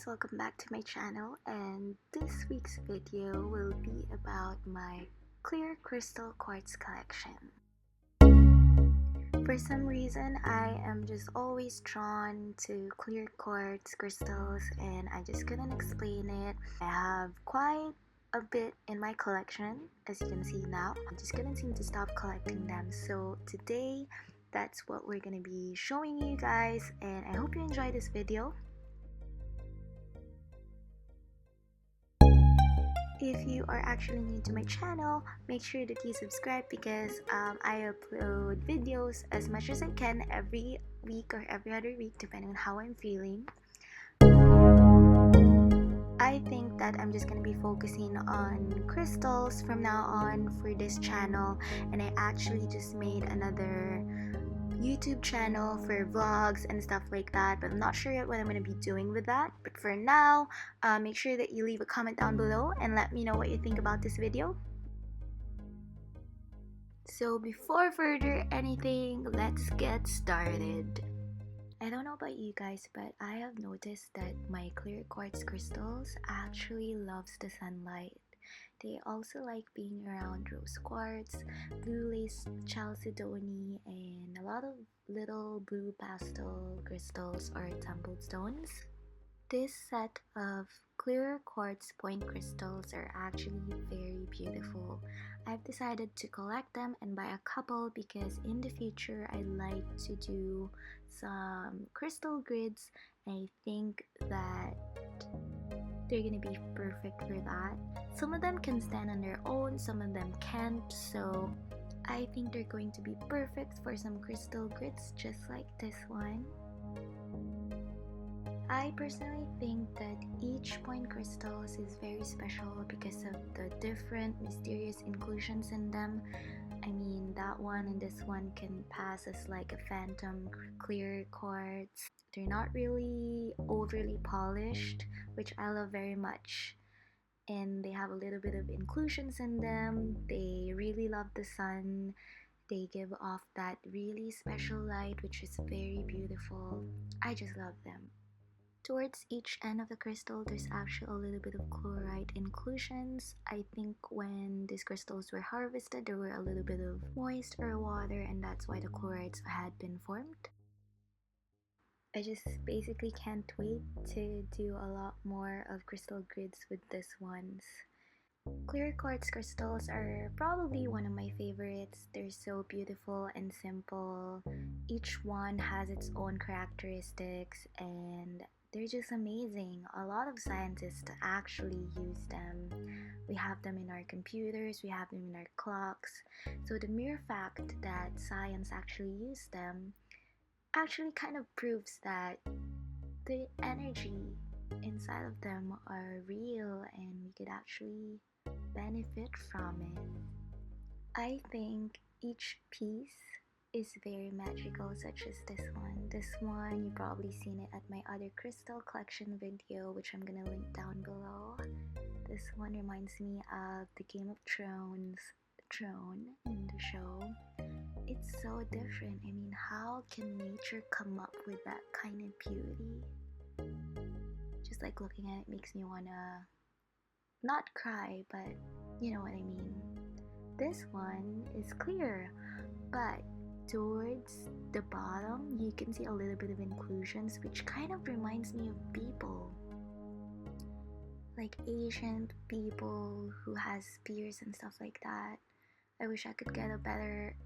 guys, welcome back to my channel, and this week's video will be about my clear crystal quartz collection. For some reason, I am just always drawn to clear quartz crystals and I just couldn't explain it. I have quite a bit in my collection, as you can see now. I just couldn't seem to stop collecting them, so today that's what we're gonna be showing you guys, and I hope you enjoy this video. If you are actually new to my channel, make sure that you subscribe because I upload videos as much as I can every week or every other week depending on how I'm feeling. I think that I'm just going to be focusing on crystals from now on for this channel, and I actually just made another YouTube channel for vlogs and stuff like that, but I'm not sure yet what I'm going to be doing with that. But for now, make sure that you leave a comment down below and let me know what you think about this video. So before further anything, let's get started. I don't know about you guys, but I have noticed that my clear quartz crystals actually loves the sunlight. They also like being around rose quartz, blue lace chalcedony, and a lot of little blue pastel crystals or tumbled stones. This set of clear quartz point crystals are actually very beautiful. I've decided to collect them and buy a couple because in the future I'd like to do some crystal grids, and I think that they're gonna be perfect for that. Some of them can stand on their own, some of them can't, so I think they're going to be perfect for some crystal grids just like this one. I personally think that each point crystals is very special because of the different mysterious inclusions in them. I mean, that one and this one can pass as like a phantom clear quartz. They're not really overly polished, which I love very much, and they have a little bit of inclusions in them. They really love the sun. They give off that really special light, which is very beautiful. I just love them. Towards each end of the crystal, there's actually a little bit of chloride inclusions. I think when these crystals were harvested, there were a little bit of moist or water, and that's why the chlorides had been formed. I just basically can't wait to do a lot more of crystal grids with this ones. Clear quartz crystals are probably one of my favorites. They're so beautiful and simple. Each one has its own characteristics and they're just amazing. A lot of scientists actually use them. We have them in our computers, we have them in our clocks. So the mere fact that science actually used them actually kind of proves that the energy inside of them are real and we could actually benefit from it. I think each piece is very magical, such as this one. This one, you've probably seen it at my other crystal collection video, which I'm gonna link down below. This one reminds me of the Game of Thrones throne in the show. It's so different. I mean, how can nature come up with that kind of beauty? Just like looking at it makes me wanna not cry, but you know what I mean. This one is clear, but towards the bottom you can see a little bit of inclusions, which kind of reminds me of people, like ancient people who has spears and stuff like that. I wish I could get a better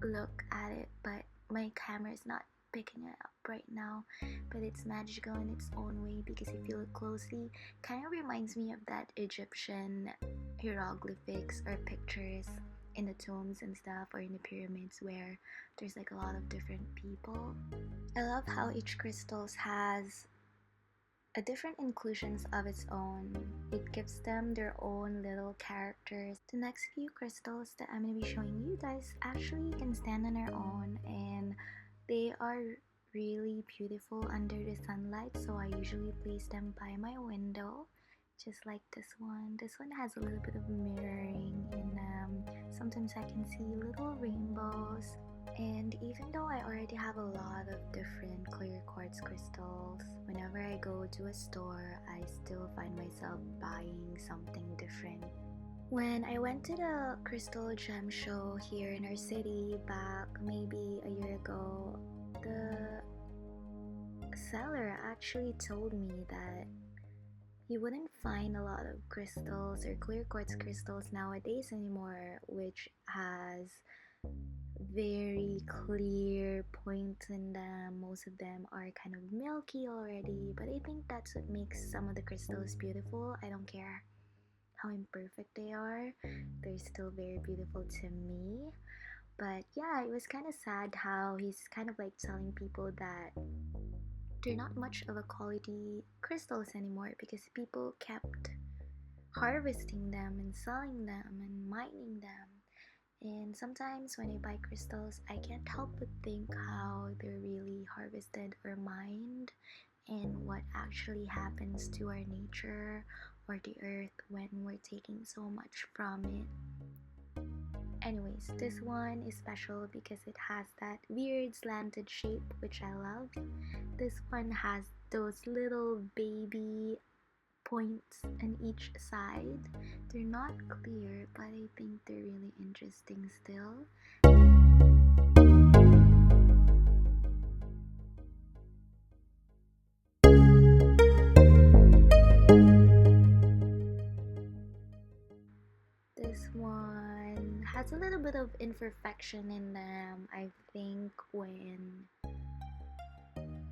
look at it, but my camera is not picking it up right now. But it's magical in its own way because if you look closely, kind of reminds me of that Egyptian hieroglyphics or pictures in the tombs and stuff, or in the pyramids where there's like a lot of different people. I love how each crystals has a different inclusions of its own. It gives them their own little characters. The next few crystals that I'm going to be showing you guys actually can stand on their own, and they are really beautiful under the sunlight, so I usually place them by my window, just like this one. This one has a little bit of mirroring in them. Sometimes I can see little rainbows. And even though I already have a lot of different clear quartz crystals, whenever I go to a store, I still find myself buying something different. When I went to the crystal gem show here in our city back maybe a year ago, the seller actually told me that you wouldn't find a lot of crystals or clear quartz crystals nowadays anymore, which has very clear points in them. Most of them are kind of milky already, but I think that's what makes some of the crystals beautiful. I don't care how imperfect they are, they're still very beautiful to me. But yeah, it was kind of sad how he's kind of like telling people that they're not much of a quality crystals anymore because people kept harvesting them and selling them and mining them. And sometimes when I buy crystals, I can't help but think how they're really harvested or mined and what actually happens to our nature or the earth when we're taking so much from it. Anyways, this one is special because it has that weird slanted shape which I love. This one has those little baby points on each side. They're not clear, but I think they're really interesting still. This one has a little bit of imperfection in them. I think when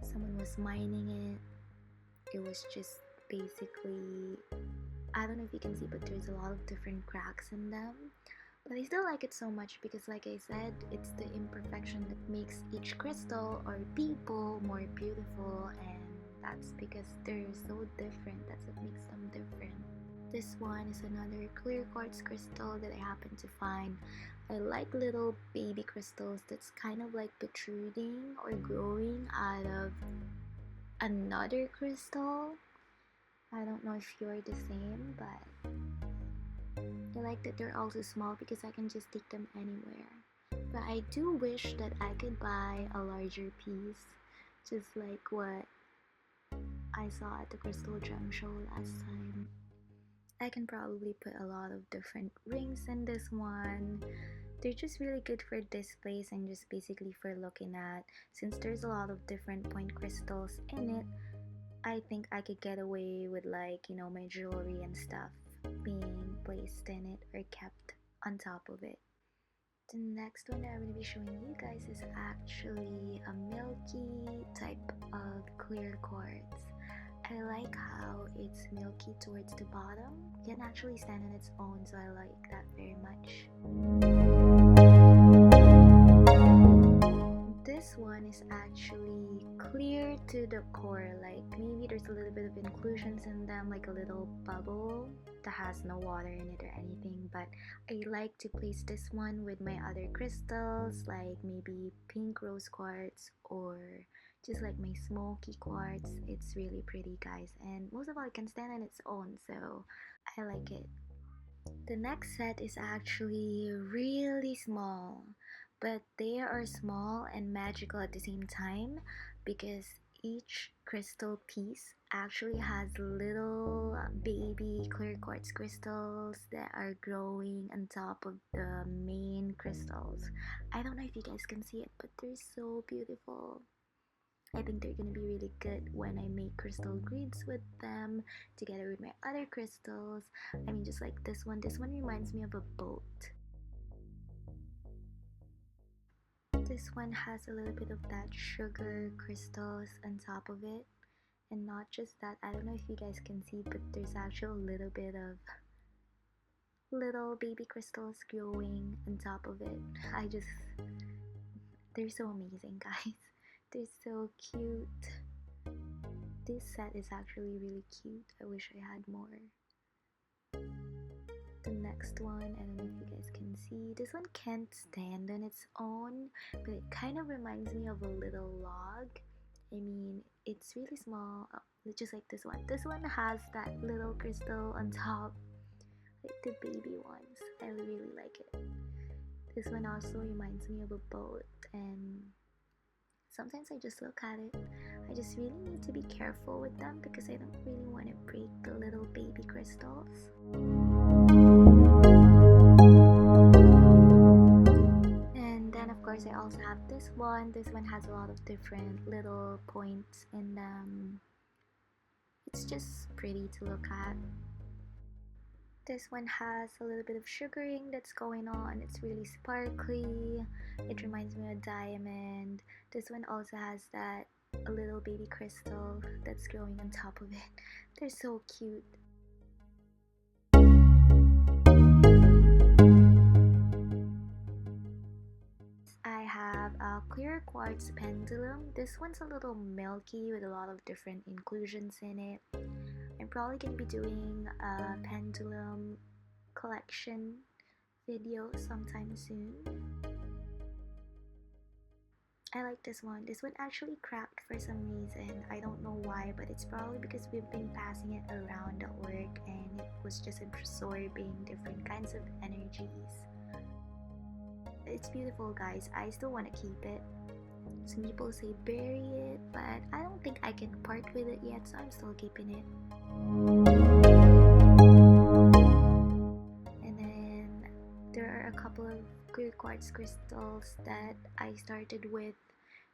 someone was mining it, it was just basically, I don't know if you can see, but there's a lot of different cracks in them. But I still like it so much because, like I said, it's the imperfection that makes each crystal or people more beautiful, and that's because they're so different. That's what makes them different. This one is another clear quartz crystal that I happen to find. I like little baby crystals that's kind of like protruding or growing out of another crystal. I don't know if you're the same, but I like that they're also small because I can just take them anywhere. But I do wish that I could buy a larger piece, just like what I saw at the Crystal Gem show last time. I can probably put a lot of different rings in this one. They're just really good for displays and just basically for looking at. Since there's a lot of different point crystals in it, I think I could get away with, like, you know, my jewelry and stuff being placed in it or kept on top of it. The next one that I'm going to be showing you guys is actually a milky type of clear quartz. I like how it's milky towards the bottom. It can actually stand on its own, so I like that very much. This one is actually clear to the core, like maybe there's a little bit of inclusions in them, like a little bubble that has no water in it or anything. But I like to place this one with my other crystals, like maybe pink rose quartz or just like my smoky quartz. It's really pretty, guys, and most of all it can stand on its own, so I like it. The next set is actually really small, but they are small and magical at the same time because each crystal piece actually has little baby clear quartz crystals that are growing on top of the main crystals. I don't know if you guys can see it, but they're so beautiful. I think they're gonna be really good when I make crystal grids with them together with my other crystals. I mean, just like this one. This one reminds me of a boat. This one has a little bit of that sugar crystals on top of it. And not just that, I don't know if you guys can see, but there's actually a little bit of little baby crystals growing on top of it. They're so amazing, guys. They're so cute. This set is actually really cute. I wish I had more. The next one, I don't know if you guys can see. This one can't stand on its own, but it kind of reminds me of a little log. I mean, it's really small, just like this one. This one has that little crystal on top, like the baby ones. I really like it. This one also reminds me of a boat, and sometimes I just look at it. I just really need to be careful with them because I don't really want to break the little baby crystals. And then of course I also have this one. This one has a lot of different little points in them. It's just pretty to look at. This one has a little bit of sugaring that's going on. It's really sparkly. It reminds me of a diamond. This one also has that a little baby crystal that's growing on top of it. They're so cute. I have a clear quartz pendulum. This one's a little milky with a lot of different inclusions in it. I'm probably going to be doing a pendulum collection video sometime soon. I like this one. This one actually cracked for some reason. I don't know why, but it's probably because we've been passing it around at work and it was just absorbing different kinds of energies. It's beautiful, guys. I still want to keep it. Some people say bury it, but I don't think I can part with it yet, so I'm still keeping it. And then there are a couple of clear quartz crystals that I started with.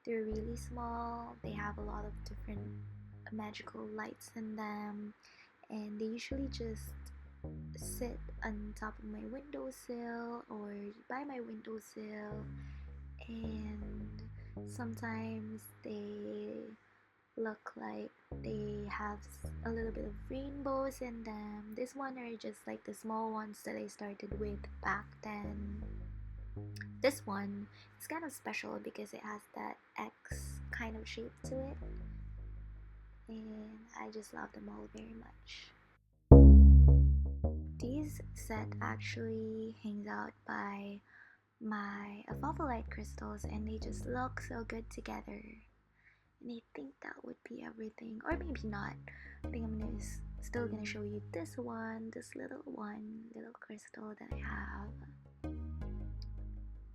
They're really small. They have a lot of different magical lights in them, and they usually just sit on top of my windowsill or by my windowsill, and sometimes they look like they have a little bit of rainbows in them. This one are just like the small ones that I started with back then. This one is kind of special because it has that X kind of shape to it, and I just love them all very much. This set actually hangs out by my apophyllite crystals, and they just look so good together. And I think that would be everything, or maybe not. I think I'm still gonna show you this one, this little crystal that I have,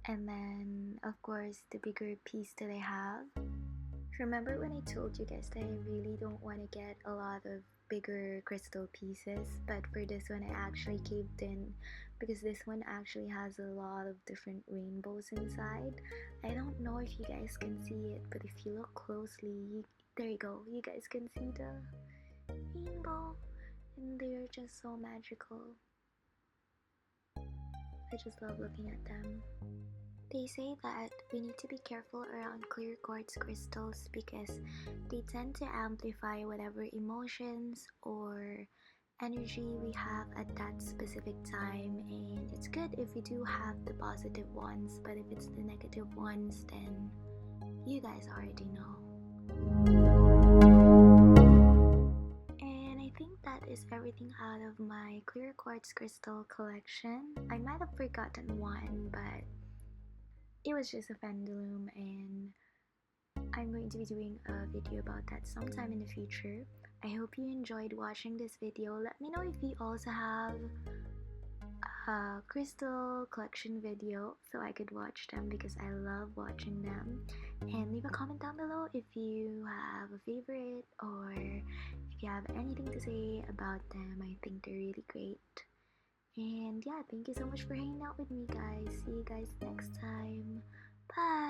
and then of course the bigger piece that I have. Remember when I told you guys that I really don't want to get a lot of bigger crystal pieces, but for this one I actually caved in because this one actually has a lot of different rainbows inside. I don't know if you guys can see it, but if you look closely, there you go, you guys can see the rainbow, and they're just so magical. I just love looking at them. They say that we need to be careful around clear quartz crystals because they tend to amplify whatever emotions or energy we have at that specific time, and it's good if we do have the positive ones, but if it's the negative ones, then you guys already know. And I think that is everything out of my clear quartz crystal collection. I might have forgotten one, but it was just a pendulum, and I'm going to be doing a video about that sometime in the future. I hope you enjoyed watching this video. Let me know if you also have a crystal collection video so I could watch them because I love watching them. And leave a comment down below if you have a favorite or if you have anything to say about them. I think they're really great. And yeah, thank you so much for hanging out with me, guys. See you guys next time. Bye!